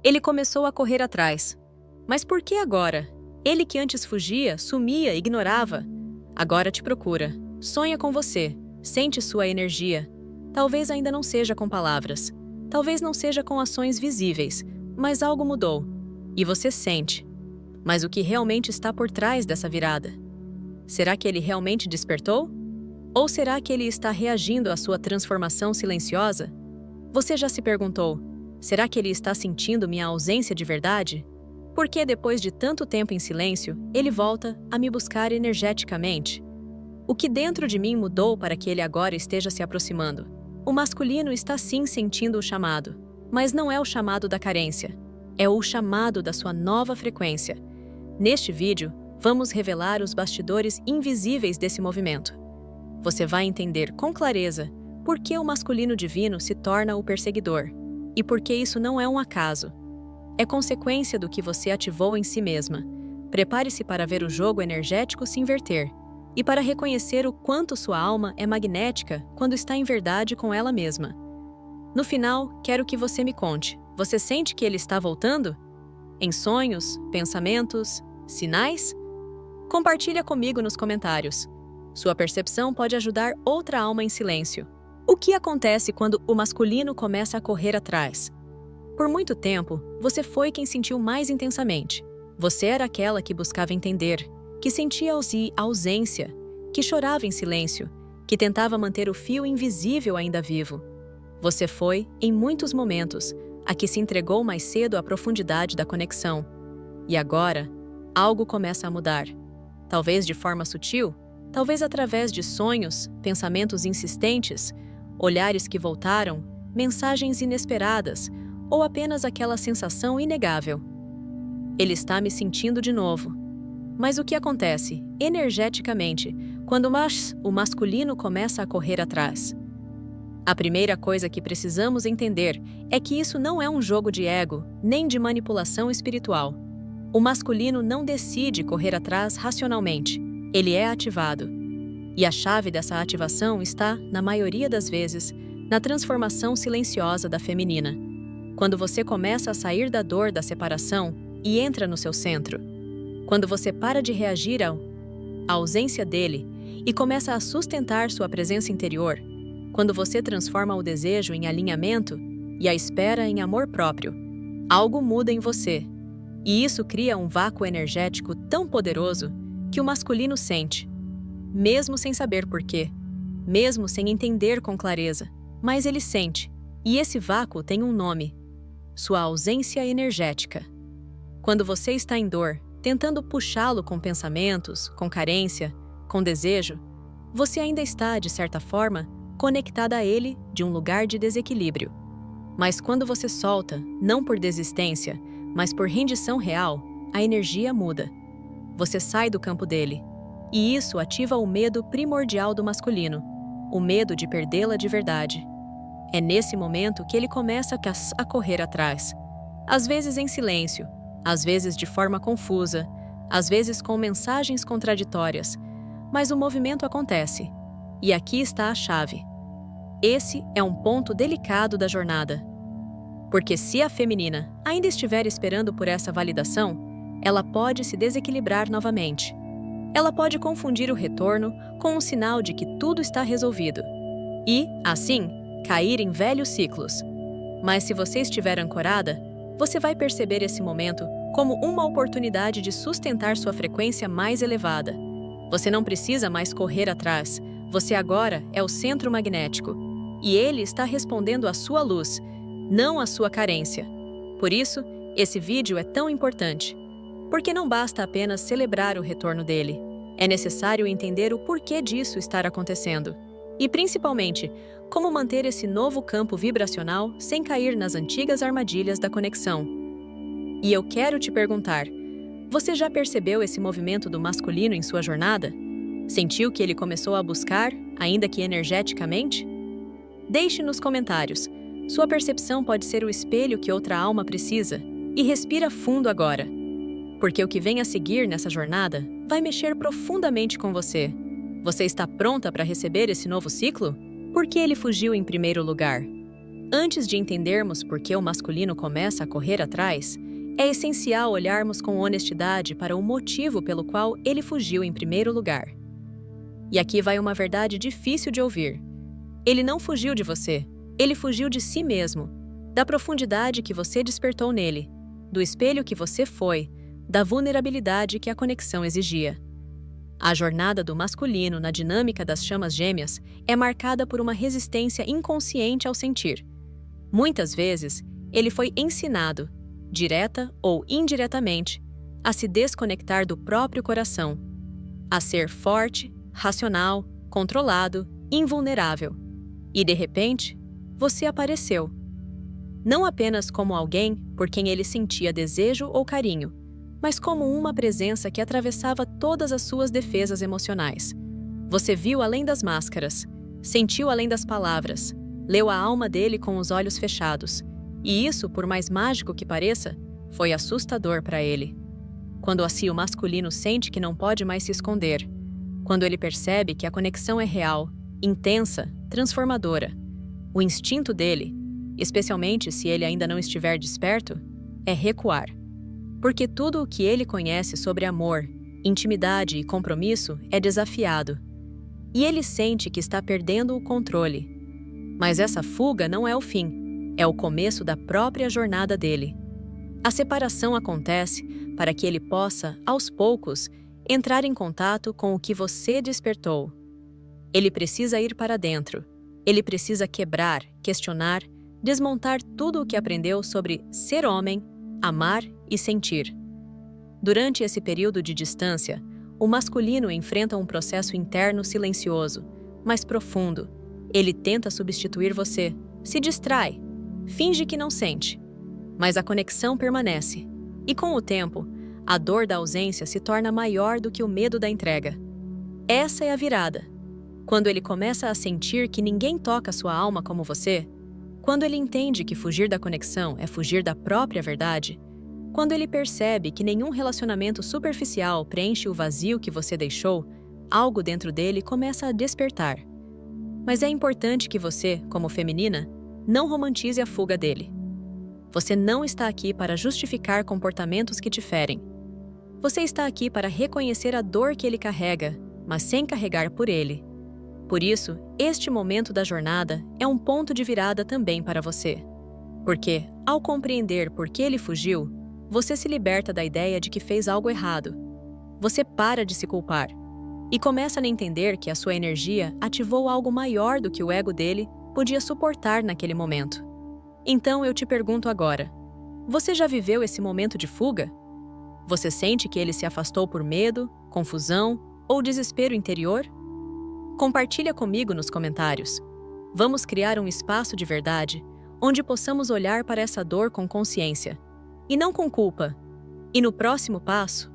Ele começou a correr atrás. Mas por que agora? Ele que antes fugia, sumia, ignorava. Agora te procura. Sonha com você. Sente sua energia. Talvez ainda não seja com palavras. Talvez não seja com ações visíveis. Mas algo mudou. E você sente. Mas o que realmente está por trás dessa virada? Será que ele realmente despertou? Ou será que ele está reagindo à sua transformação silenciosa? Você já se perguntou: será que ele está sentindo minha ausência de verdade? Por que depois de tanto tempo em silêncio, ele volta a me buscar energeticamente? O que dentro de mim mudou para que ele agora esteja se aproximando? O masculino está sim sentindo o chamado, mas não é o chamado da carência. É o chamado da sua nova frequência. Neste vídeo, vamos revelar os bastidores invisíveis desse movimento. Você vai entender com clareza por que o masculino divino se torna o perseguidor e por que isso não é um acaso. É consequência do que você ativou em si mesma. Prepare-se para ver o jogo energético se inverter e para reconhecer o quanto sua alma é magnética quando está em verdade com ela mesma. No final, quero que você me conte. Você sente que ele está voltando? Em sonhos, pensamentos, sinais? Compartilha comigo nos comentários. Sua percepção pode ajudar outra alma em silêncio. O que acontece quando o masculino começa a correr atrás? Por muito tempo, você foi quem sentiu mais intensamente. Você era aquela que buscava entender, que sentia a ausência, que chorava em silêncio, que tentava manter o fio invisível ainda vivo. Você foi, em muitos momentos, a que se entregou mais cedo à profundidade da conexão. E agora, algo começa a mudar. Talvez de forma sutil, talvez através de sonhos, pensamentos insistentes, olhares que voltaram, mensagens inesperadas, ou apenas aquela sensação inegável. Ele está me sentindo de novo. Mas o que acontece, energeticamente, quando o masculino começa a correr atrás? A primeira coisa que precisamos entender é que isso não é um jogo de ego, nem de manipulação espiritual. O masculino não decide correr atrás racionalmente. Ele é ativado. E a chave dessa ativação está, na maioria das vezes, na transformação silenciosa da feminina. Quando você começa a sair da dor da separação e entra no seu centro. Quando você para de reagir à ausência dele e começa a sustentar sua presença interior. Quando você transforma o desejo em alinhamento e a espera em amor próprio. Algo muda em você. E isso cria um vácuo energético tão poderoso que o masculino sente. Mesmo sem saber porquê. Mesmo sem entender com clareza. Mas ele sente. E esse vácuo tem um nome. Sua ausência energética. Quando você está em dor, tentando puxá-lo com pensamentos, com carência, com desejo, você ainda está, de certa forma, conectada a ele de um lugar de desequilíbrio. Mas quando você solta, não por desistência, mas por rendição real, a energia muda. Você sai do campo dele. E isso ativa o medo primordial do masculino, o medo de perdê-la de verdade. É nesse momento que ele começa a correr atrás. Às vezes em silêncio, às vezes de forma confusa, às vezes com mensagens contraditórias. Mas o movimento acontece. E aqui está a chave. Esse é um ponto delicado da jornada. Porque se a feminina ainda estiver esperando por essa validação, ela pode se desequilibrar novamente. Ela pode confundir o retorno com um sinal de que tudo está resolvido. E, assim, cair em velhos ciclos. Mas se você estiver ancorada, você vai perceber esse momento como uma oportunidade de sustentar sua frequência mais elevada. Você não precisa mais correr atrás. Você agora é o centro magnético. E ele está respondendo à sua luz, não à sua carência. Por isso, esse vídeo é tão importante. Porque não basta apenas celebrar o retorno dele. É necessário entender o porquê disso estar acontecendo. E, principalmente, como manter esse novo campo vibracional sem cair nas antigas armadilhas da conexão. E eu quero te perguntar, você já percebeu esse movimento do masculino em sua jornada? Sentiu que ele começou a buscar, ainda que energeticamente? Deixe nos comentários. Sua percepção pode ser o espelho que outra alma precisa. E respira fundo agora. Porque o que vem a seguir nessa jornada vai mexer profundamente com você. Você está pronta para receber esse novo ciclo? Por que ele fugiu em primeiro lugar? Antes de entendermos por que o masculino começa a correr atrás, é essencial olharmos com honestidade para o motivo pelo qual ele fugiu em primeiro lugar. E aqui vai uma verdade difícil de ouvir. Ele não fugiu de você, ele fugiu de si mesmo, da profundidade que você despertou nele, do espelho que você foi, da vulnerabilidade que a conexão exigia. A jornada do masculino na dinâmica das chamas gêmeas é marcada por uma resistência inconsciente ao sentir. Muitas vezes, ele foi ensinado, direta ou indiretamente, a se desconectar do próprio coração, a ser forte, racional, controlado, invulnerável. E, de repente, você apareceu. Não apenas como alguém por quem ele sentia desejo ou carinho, mas como uma presença que atravessava todas as suas defesas emocionais. Você viu além das máscaras, sentiu além das palavras, leu a alma dele com os olhos fechados. E isso, por mais mágico que pareça, foi assustador para ele. Quando assim o masculino sente que não pode mais se esconder, quando ele percebe que a conexão é real, intensa, transformadora, o instinto dele, especialmente se ele ainda não estiver desperto, é recuar. Porque tudo o que ele conhece sobre amor, intimidade e compromisso é desafiado. E ele sente que está perdendo o controle. Mas essa fuga não é o fim, é o começo da própria jornada dele. A separação acontece para que ele possa, aos poucos, entrar em contato com o que você despertou. Ele precisa ir para dentro. Ele precisa quebrar, questionar, desmontar tudo o que aprendeu sobre ser homem, amar e sentir. Durante esse período de distância, o masculino enfrenta um processo interno silencioso, mas profundo. Ele tenta substituir você, se distrai, finge que não sente. Mas a conexão permanece. E com o tempo, a dor da ausência se torna maior do que o medo da entrega. Essa é a virada. Quando ele começa a sentir que ninguém toca sua alma como você, quando ele entende que fugir da conexão é fugir da própria verdade, quando ele percebe que nenhum relacionamento superficial preenche o vazio que você deixou, algo dentro dele começa a despertar. Mas é importante que você, como feminina, não romantize a fuga dele. Você não está aqui para justificar comportamentos que te ferem. Você está aqui para reconhecer a dor que ele carrega, mas sem carregar por ele. Por isso, este momento da jornada é um ponto de virada também para você. Porque, ao compreender por que ele fugiu, você se liberta da ideia de que fez algo errado. Você para de se culpar e começa a entender que a sua energia ativou algo maior do que o ego dele podia suportar naquele momento. Então eu te pergunto agora, você já viveu esse momento de fuga? Você sente que ele se afastou por medo, confusão ou desespero interior? Compartilha comigo nos comentários. Vamos criar um espaço de verdade, onde possamos olhar para essa dor com consciência, e não com culpa. E no próximo passo,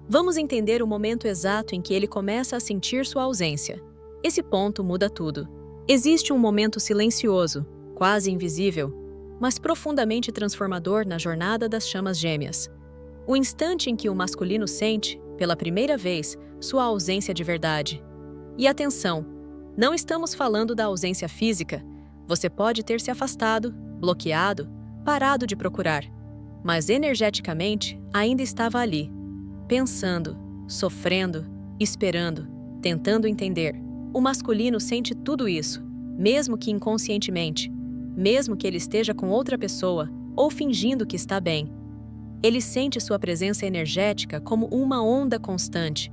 vamos entender o momento exato em que ele começa a sentir sua ausência. Esse ponto muda tudo. Existe um momento silencioso, quase invisível, mas profundamente transformador na jornada das chamas gêmeas. O instante em que o masculino sente, pela primeira vez, sua ausência de verdade. E atenção, não estamos falando da ausência física. Você pode ter se afastado, bloqueado, parado de procurar, mas energeticamente ainda estava ali, pensando, sofrendo, esperando, tentando entender. O masculino sente tudo isso, mesmo que inconscientemente, mesmo que ele esteja com outra pessoa ou fingindo que está bem. Ele sente sua presença energética como uma onda constante,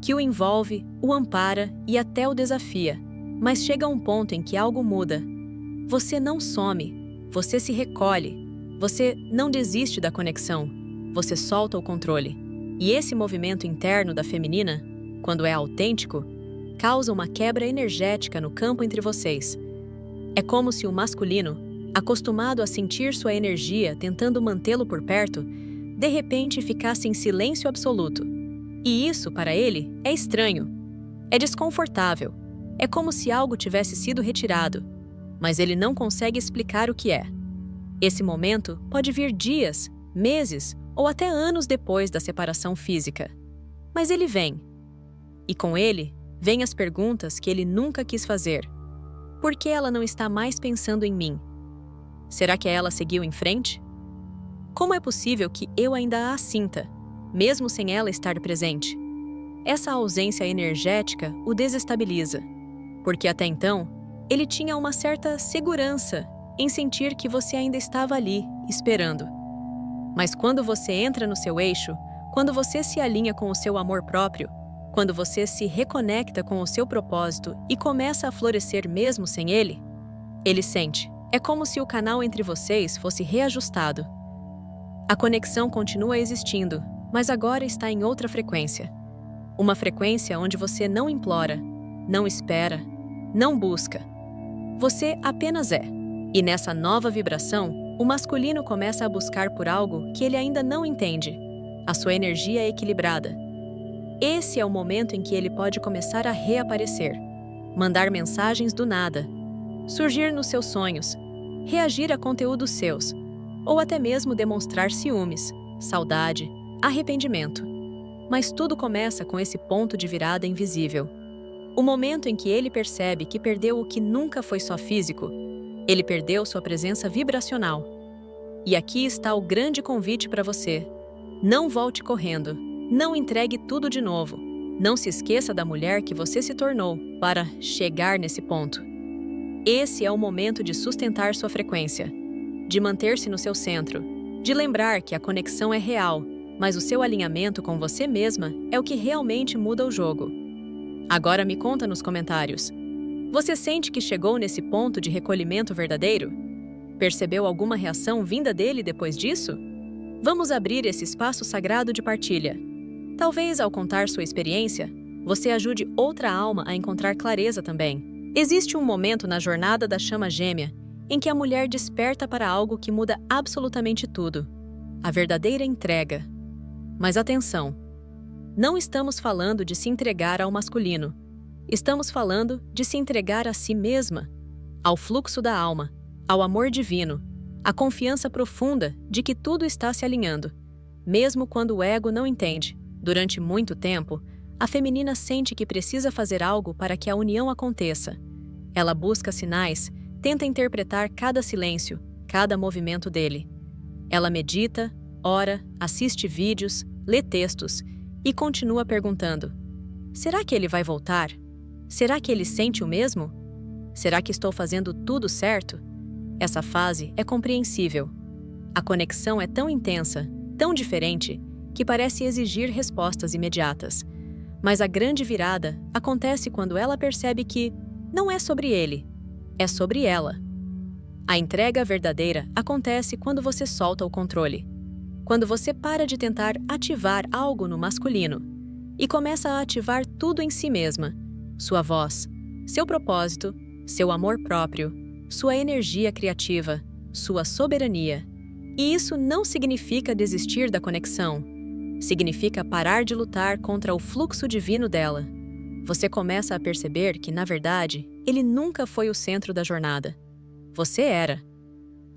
que o envolve, o ampara e até o desafia. Mas chega um ponto em que algo muda. Você não some, você se recolhe, você não desiste da conexão, você solta o controle. E esse movimento interno da feminina, quando é autêntico, causa uma quebra energética no campo entre vocês. É como se o masculino, acostumado a sentir sua energia tentando mantê-lo por perto, de repente ficasse em silêncio absoluto. E isso, para ele, é estranho. É desconfortável. É como se algo tivesse sido retirado, mas ele não consegue explicar o que é. Esse momento pode vir dias, meses ou até anos depois da separação física. Mas ele vem. E com ele, vêm as perguntas que ele nunca quis fazer. Por que ela não está mais pensando em mim? Será que ela seguiu em frente? Como é possível que eu ainda a sinta, mesmo sem ela estar presente? Essa ausência energética o desestabiliza, porque até então, ele tinha uma certa segurança em sentir que você ainda estava ali, esperando. Mas quando você entra no seu eixo, quando você se alinha com o seu amor próprio, quando você se reconecta com o seu propósito e começa a florescer mesmo sem ele sente. É como se o canal entre vocês fosse reajustado. A conexão continua existindo, mas agora está em outra frequência. Uma frequência onde você não implora, não espera, não busca. Você apenas é. E nessa nova vibração, o masculino começa a buscar por algo que ele ainda não entende, a sua energia equilibrada. Esse é o momento em que ele pode começar a reaparecer, mandar mensagens do nada, surgir nos seus sonhos, reagir a conteúdos seus, ou até mesmo demonstrar ciúmes, saudade, arrependimento. Mas tudo começa com esse ponto de virada invisível. O momento em que ele percebe que perdeu o que nunca foi só físico, ele perdeu sua presença vibracional. E aqui está o grande convite para você. Não volte correndo. Não entregue tudo de novo. Não se esqueça da mulher que você se tornou para chegar nesse ponto. Esse é o momento de sustentar sua frequência, de manter-se no seu centro, de lembrar que a conexão é real, mas o seu alinhamento com você mesma é o que realmente muda o jogo. Agora me conta nos comentários. Você sente que chegou nesse ponto de recolhimento verdadeiro? Percebeu alguma reação vinda dele depois disso? Vamos abrir esse espaço sagrado de partilha. Talvez, ao contar sua experiência, você ajude outra alma a encontrar clareza também. Existe um momento na jornada da chama gêmea em que a mulher desperta para algo que muda absolutamente tudo: a verdadeira entrega. Mas atenção! Não estamos falando de se entregar ao masculino. Estamos falando de se entregar a si mesma, ao fluxo da alma, ao amor divino, à confiança profunda de que tudo está se alinhando, mesmo quando o ego não entende. Durante muito tempo, a feminina sente que precisa fazer algo para que a união aconteça. Ela busca sinais, tenta interpretar cada silêncio, cada movimento dele. Ela medita, ora, assiste vídeos, lê textos e continua perguntando: será que ele vai voltar? Será que ele sente o mesmo? Será que estou fazendo tudo certo? Essa fase é compreensível. A conexão é tão intensa, tão diferente, que parece exigir respostas imediatas. Mas a grande virada acontece quando ela percebe que não é sobre ele, é sobre ela. A entrega verdadeira acontece quando você solta o controle. Quando você para de tentar ativar algo no masculino e começa a ativar tudo em si mesma: sua voz, seu propósito, seu amor próprio, sua energia criativa, sua soberania. E isso não significa desistir da conexão. Significa parar de lutar contra o fluxo divino dela. Você começa a perceber que, na verdade, ele nunca foi o centro da jornada. Você era.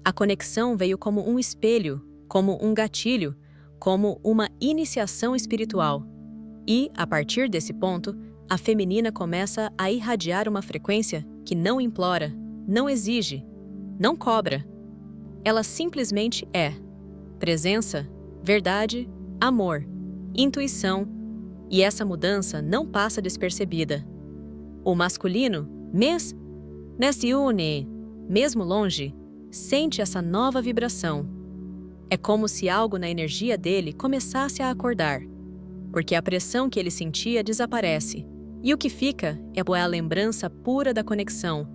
A conexão veio como um espelho, como um gatilho, como uma iniciação espiritual. E, a partir desse ponto, a feminina começa a irradiar uma frequência que não implora, não exige, não cobra. Ela simplesmente é. Presença, verdade, amor, intuição, e essa mudança não passa despercebida. O masculino, nesse mesmo longe, sente essa nova vibração. É como se algo na energia dele começasse a acordar, porque a pressão que ele sentia desaparece, e o que fica é a lembrança pura da conexão,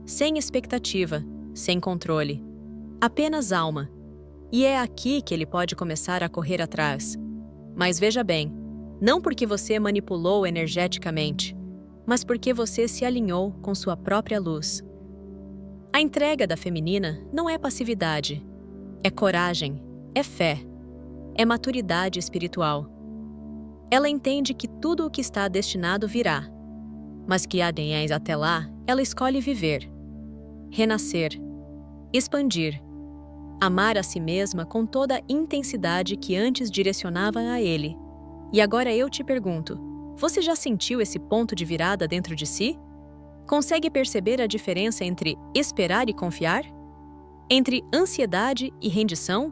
sem expectativa, sem controle, apenas alma. E é aqui que ele pode começar a correr atrás. Mas veja bem, não porque você manipulou energeticamente, mas porque você se alinhou com sua própria luz. A entrega da feminina não é passividade, é coragem, é fé, é maturidade espiritual. Ela entende que tudo o que está destinado virá, mas que até lá ela escolhe viver, renascer, expandir, amar a si mesma com toda a intensidade que antes direcionava a ele. E agora eu te pergunto, você já sentiu esse ponto de virada dentro de si? Consegue perceber a diferença entre esperar e confiar? Entre ansiedade e rendição?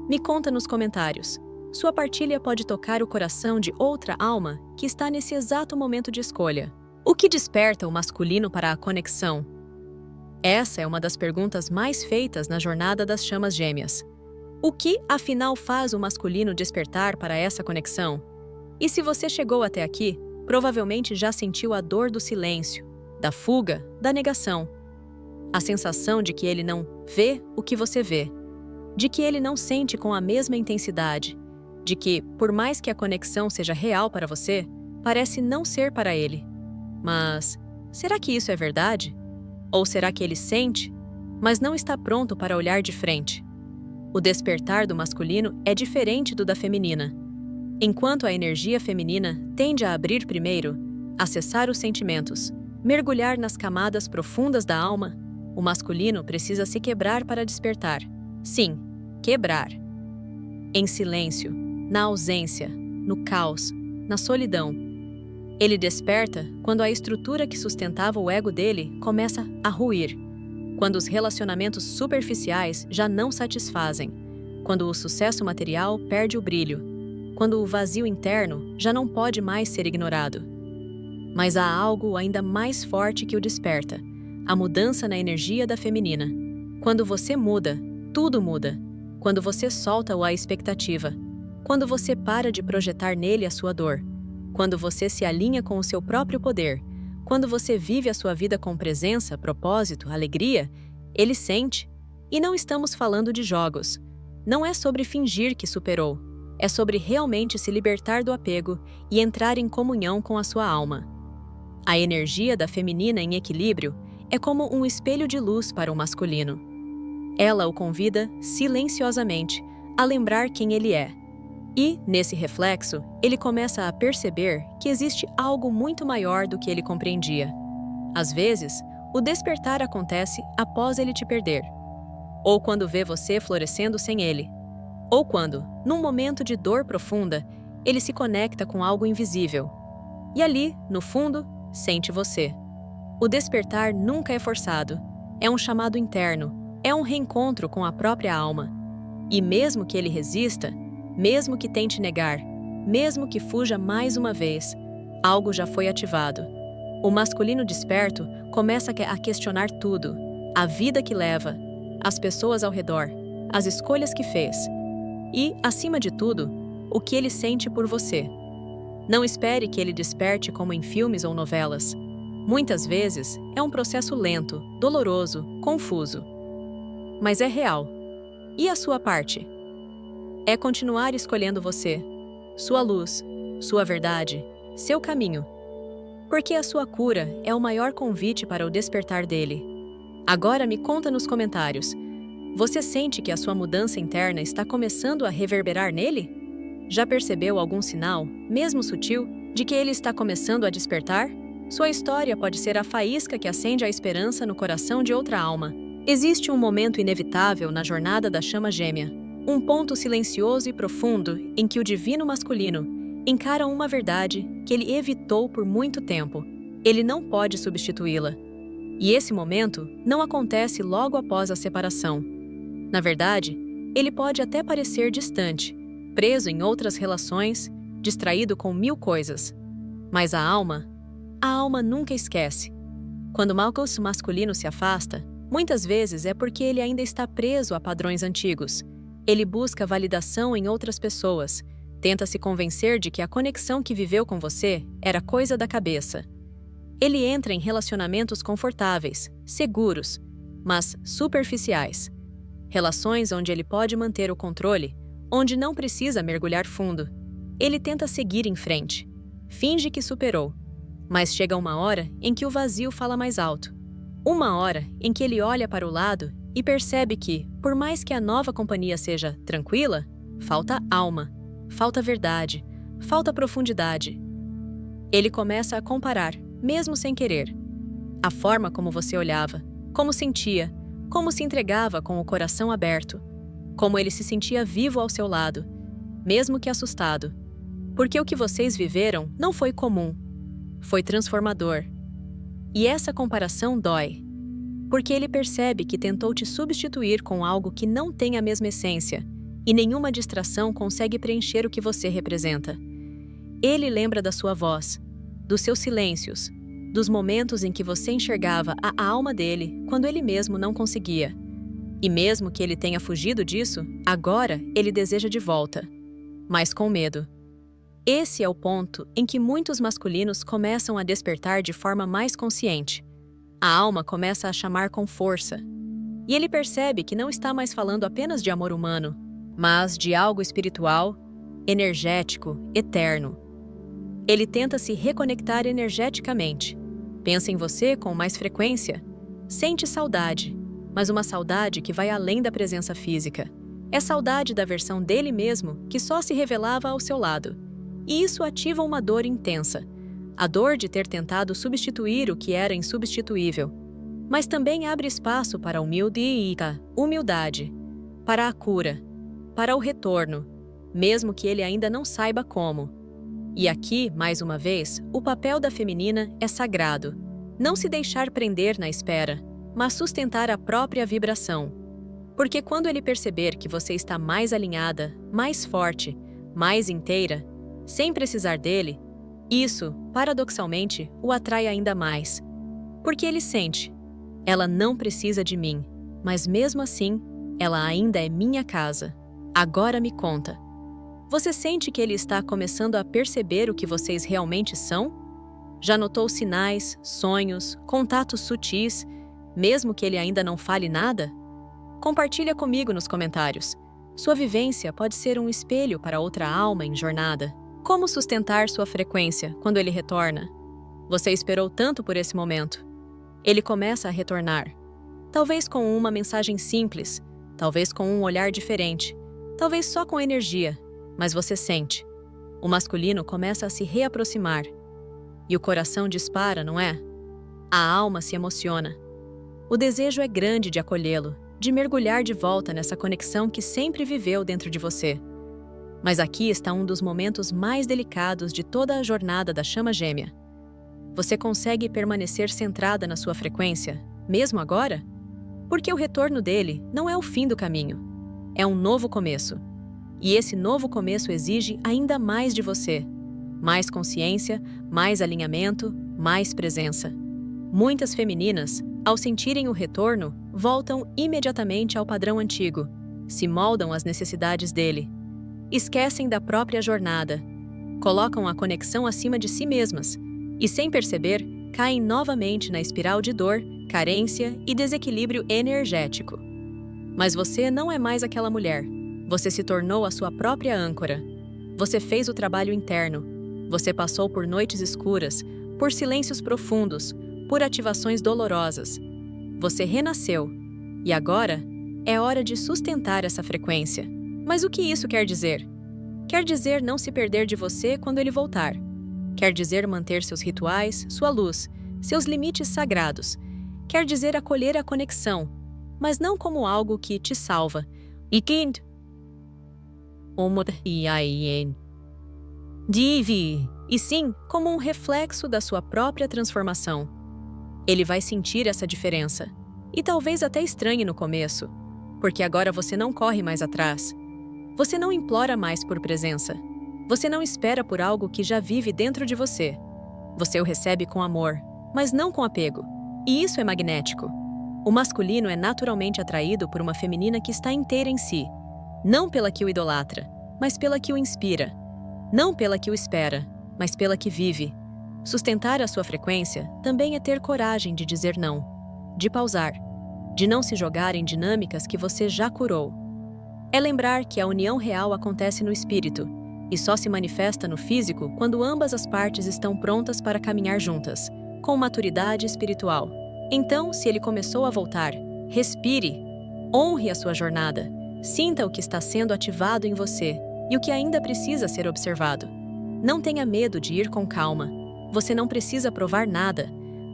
Me conta nos comentários. Sua partilha pode tocar o coração de outra alma que está nesse exato momento de escolha. O que desperta o masculino para a conexão? Essa é uma das perguntas mais feitas na jornada das chamas gêmeas. O que, afinal, faz o masculino despertar para essa conexão? E se você chegou até aqui, provavelmente já sentiu a dor do silêncio, da fuga, da negação. A sensação de que ele não vê o que você vê, de que ele não sente com a mesma intensidade, de que, por mais que a conexão seja real para você, parece não ser para ele. Mas será que isso é verdade? Ou será que ele sente, mas não está pronto para olhar de frente? O despertar do masculino é diferente do da feminina. Enquanto a energia feminina tende a abrir primeiro, acessar os sentimentos, mergulhar nas camadas profundas da alma, o masculino precisa se quebrar para despertar. Sim, quebrar. Em silêncio, na ausência, no caos, na solidão. Ele desperta quando a estrutura que sustentava o ego dele começa a ruir, quando os relacionamentos superficiais já não satisfazem, quando o sucesso material perde o brilho, quando o vazio interno já não pode mais ser ignorado. Mas há algo ainda mais forte que o desperta, a mudança na energia da feminina. Quando você muda, tudo muda. Quando você solta a expectativa, quando você para de projetar nele a sua dor, quando você se alinha com o seu próprio poder, quando você vive a sua vida com presença, propósito, alegria, ele sente. E não estamos falando de jogos. Não é sobre fingir que superou. É sobre realmente se libertar do apego e entrar em comunhão com a sua alma. A energia da feminina em equilíbrio é como um espelho de luz para o masculino. Ela o convida, silenciosamente, a lembrar quem ele é. E, nesse reflexo, ele começa a perceber que existe algo muito maior do que ele compreendia. Às vezes, o despertar acontece após ele te perder. Ou quando vê você florescendo sem ele. Ou quando, num momento de dor profunda, ele se conecta com algo invisível. E ali, no fundo, sente você. O despertar nunca é forçado. É um chamado interno. É um reencontro com a própria alma. E mesmo que ele resista, mesmo que tente negar, mesmo que fuja mais uma vez, algo já foi ativado. O masculino desperto começa a questionar tudo. A vida que leva, as pessoas ao redor, as escolhas que fez. E, acima de tudo, o que ele sente por você. Não espere que ele desperte como em filmes ou novelas. Muitas vezes é um processo lento, doloroso, confuso. Mas é real. E a sua parte? É continuar escolhendo você, sua luz, sua verdade, seu caminho. Porque a sua cura é o maior convite para o despertar dele. Agora me conta nos comentários. Você sente que a sua mudança interna está começando a reverberar nele? Já percebeu algum sinal, mesmo sutil, de que ele está começando a despertar? Sua história pode ser a faísca que acende a esperança no coração de outra alma. Existe um momento inevitável na jornada da chama gêmea. Um ponto silencioso e profundo em que o divino masculino encara uma verdade que ele evitou por muito tempo. Ele não pode substituí-la. E esse momento não acontece logo após a separação. Na verdade, ele pode até parecer distante, preso em outras relações, distraído com 1000 coisas. Mas a alma nunca esquece. Quando o masculino se afasta, muitas vezes é porque ele ainda está preso a padrões antigos. Ele busca validação em outras pessoas, tenta se convencer de que a conexão que viveu com você era coisa da cabeça. Ele entra em relacionamentos confortáveis, seguros, mas superficiais. Relações onde ele pode manter o controle, onde não precisa mergulhar fundo. Ele tenta seguir em frente, finge que superou, mas chega uma hora em que o vazio fala mais alto. Uma hora em que ele olha para o lado e percebe que, por mais que a nova companhia seja tranquila, falta alma, falta verdade, falta profundidade. Ele começa a comparar, mesmo sem querer. A forma como você olhava, como sentia, como se entregava com o coração aberto, como ele se sentia vivo ao seu lado, mesmo que assustado. Porque o que vocês viveram não foi comum, foi transformador. E essa comparação dói. porque ele percebe que tentou te substituir com algo que não tem a mesma essência, e nenhuma distração consegue preencher o que você representa. Ele lembra da sua voz, dos seus silêncios, dos momentos em que você enxergava a alma dele quando ele mesmo não conseguia. E mesmo que ele tenha fugido disso, agora ele deseja de volta, mas com medo. Esse é o ponto em que muitos masculinos começam a despertar de forma mais consciente. A alma começa a chamar com força. E ele percebe que não está mais falando apenas de amor humano, mas de algo espiritual, energético, eterno. Ele tenta se reconectar energeticamente. Pensa em você com mais frequência. Sente saudade, mas uma saudade que vai além da presença física. É saudade da versão dele mesmo que só se revelava ao seu lado. E isso ativa uma dor intensa. A dor de ter tentado substituir o que era insubstituível. Mas também abre espaço para a humildade, para a cura, para o retorno, mesmo que ele ainda não saiba como. E aqui, mais uma vez, o papel da feminina é sagrado. Não se deixar prender na espera, mas sustentar a própria vibração. Porque quando ele perceber que você está mais alinhada, mais forte, mais inteira, sem precisar dele, isso, paradoxalmente, o atrai ainda mais. Porque ele sente, ela não precisa de mim, mas mesmo assim, ela ainda é minha casa. Agora me conta. Você sente que ele está começando a perceber o que vocês realmente são? Já notou sinais, sonhos, contatos sutis, mesmo que ele ainda não fale nada? Compartilha comigo nos comentários. Sua vivência pode ser um espelho para outra alma em jornada. Como sustentar sua frequência quando ele retorna? Você esperou tanto por esse momento. Ele começa a retornar. Talvez com uma mensagem simples, talvez com um olhar diferente, talvez só com energia, mas você sente. O masculino começa a se reaproximar. E o coração dispara, não é? A alma se emociona. O desejo é grande de acolhê-lo, de mergulhar de volta nessa conexão que sempre viveu dentro de você. Mas aqui está um dos momentos mais delicados de toda a jornada da chama gêmea. Você consegue permanecer centrada na sua frequência, mesmo agora? Porque o retorno dele não é o fim do caminho. É um novo começo. E esse novo começo exige ainda mais de você. Mais consciência, mais alinhamento, mais presença. Muitas femininas, ao sentirem o retorno, voltam imediatamente ao padrão antigo, se moldam às necessidades dele. Esquecem da própria jornada, colocam a conexão acima de si mesmas e, sem perceber, caem novamente na espiral de dor, carência e desequilíbrio energético. Mas você não é mais aquela mulher. Você se tornou a sua própria âncora. Você fez o trabalho interno. Você passou por noites escuras, por silêncios profundos, por ativações dolorosas. Você renasceu. E agora é hora de sustentar essa frequência. Mas o que isso quer dizer? Quer dizer não se perder de você quando ele voltar. Quer dizer manter seus rituais, sua luz, seus limites sagrados. Quer dizer acolher a conexão, mas não como algo que te salva. E sim, como um reflexo da sua própria transformação. Ele vai sentir essa diferença. E talvez até estranhe no começo, porque agora você não corre mais atrás. Você não implora mais por presença. Você não espera por algo que já vive dentro de você. Você o recebe com amor, mas não com apego. E isso é magnético. O masculino é naturalmente atraído por uma feminina que está inteira em si. Não pela que o idolatra, mas pela que o inspira. Não pela que o espera, mas pela que vive. Sustentar a sua frequência também é ter coragem de dizer não, de pausar, de não se jogar em dinâmicas que você já curou. É lembrar que a união real acontece no espírito e só se manifesta no físico quando ambas as partes estão prontas para caminhar juntas, com maturidade espiritual. Então, se ele começou a voltar, respire, honre a sua jornada, sinta o que está sendo ativado em você e o que ainda precisa ser observado. Não tenha medo de ir com calma. Você não precisa provar nada,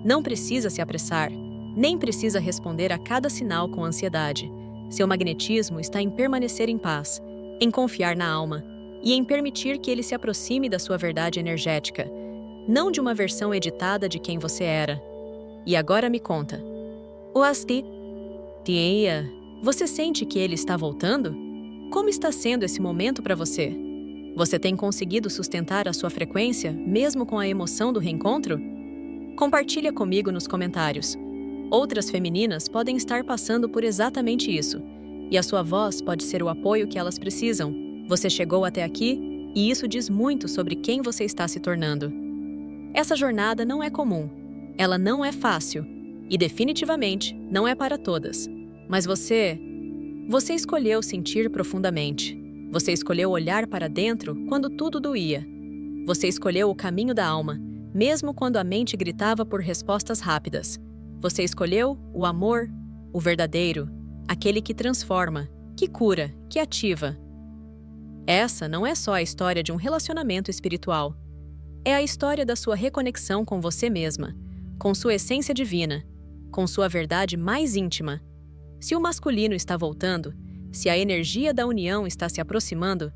não precisa se apressar, nem precisa responder a cada sinal com ansiedade. Seu magnetismo está em permanecer em paz, em confiar na alma e em permitir que ele se aproxime da sua verdade energética, não de uma versão editada de quem você era. E agora me conta, O Asti. Tia, você sente que ele está voltando? Como está sendo esse momento para você? Você tem conseguido sustentar a sua frequência, mesmo com a emoção do reencontro? Compartilha comigo nos comentários. Outras femininas podem estar passando por exatamente isso, e a sua voz pode ser o apoio que elas precisam. Você chegou até aqui, e isso diz muito sobre quem você está se tornando. Essa jornada não é comum, ela não é fácil, e definitivamente não é para todas. Mas você escolheu sentir profundamente. Você escolheu olhar para dentro quando tudo doía. Você escolheu o caminho da alma, mesmo quando a mente gritava por respostas rápidas. Você escolheu o amor, o verdadeiro, aquele que transforma, que cura, que ativa. Essa não é só a história de um relacionamento espiritual. É a história da sua reconexão com você mesma, com sua essência divina, com sua verdade mais íntima. Se o masculino está voltando, se a energia da união está se aproximando,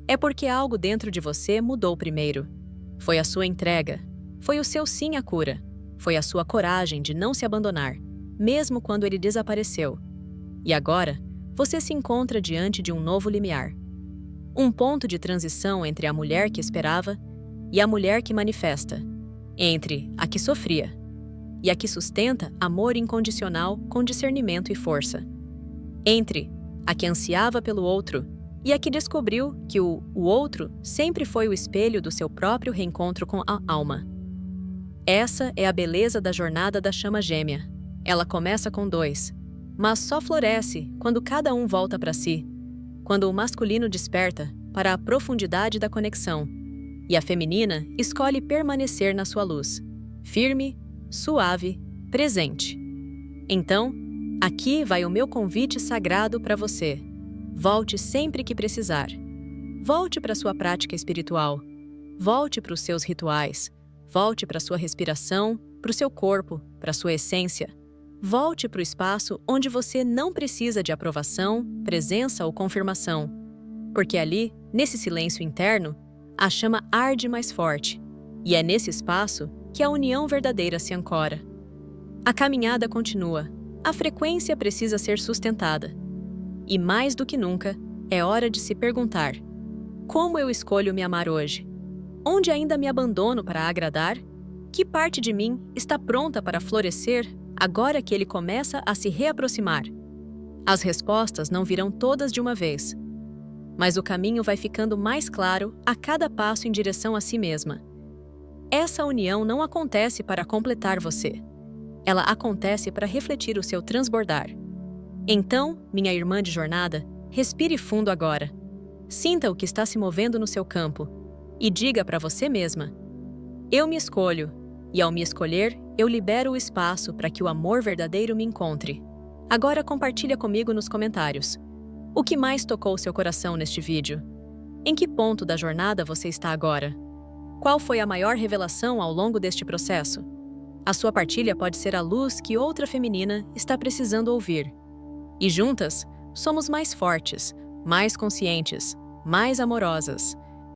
é porque algo dentro de você mudou primeiro. Foi a sua entrega, foi o seu sim à cura, foi a sua coragem de não se abandonar, mesmo quando ele desapareceu. E agora, você se encontra diante de um novo limiar. Um ponto de transição entre a mulher que esperava e a mulher que manifesta, entre a que sofria e a que sustenta amor incondicional com discernimento e força, entre a que ansiava pelo outro e a que descobriu que o outro sempre foi o espelho do seu próprio reencontro com a alma. Essa é a beleza da jornada da chama gêmea. Ela começa com dois, mas só floresce quando cada um volta para si, quando o masculino desperta para a profundidade da conexão e a feminina escolhe permanecer na sua luz, firme, suave, presente. Então, aqui vai o meu convite sagrado para você. Volte sempre que precisar. Volte para sua prática espiritual. Volte para os seus rituais. Volte para sua respiração, para o seu corpo, para sua essência. Volte para o espaço onde você não precisa de aprovação, presença ou confirmação. Porque ali, nesse silêncio interno, a chama arde mais forte. E é nesse espaço que a união verdadeira se ancora. A caminhada continua. A frequência precisa ser sustentada. E mais do que nunca, é hora de se perguntar: como eu escolho me amar hoje? Onde ainda me abandono para agradar? Que parte de mim está pronta para florescer agora que ele começa a se reaproximar? As respostas não virão todas de uma vez, mas o caminho vai ficando mais claro a cada passo em direção a si mesma. Essa união não acontece para completar você. Ela acontece para refletir o seu transbordar. Então, minha irmã de jornada, respire fundo agora. Sinta o que está se movendo no seu campo e diga para você mesma: eu me escolho, e ao me escolher, eu libero o espaço para que o amor verdadeiro me encontre. Agora compartilha comigo nos comentários. O que mais tocou seu coração neste vídeo? Em que ponto da jornada você está agora? Qual foi a maior revelação ao longo deste processo? A sua partilha pode ser a luz que outra feminina está precisando ouvir. E juntas, somos mais fortes, mais conscientes, mais amorosas.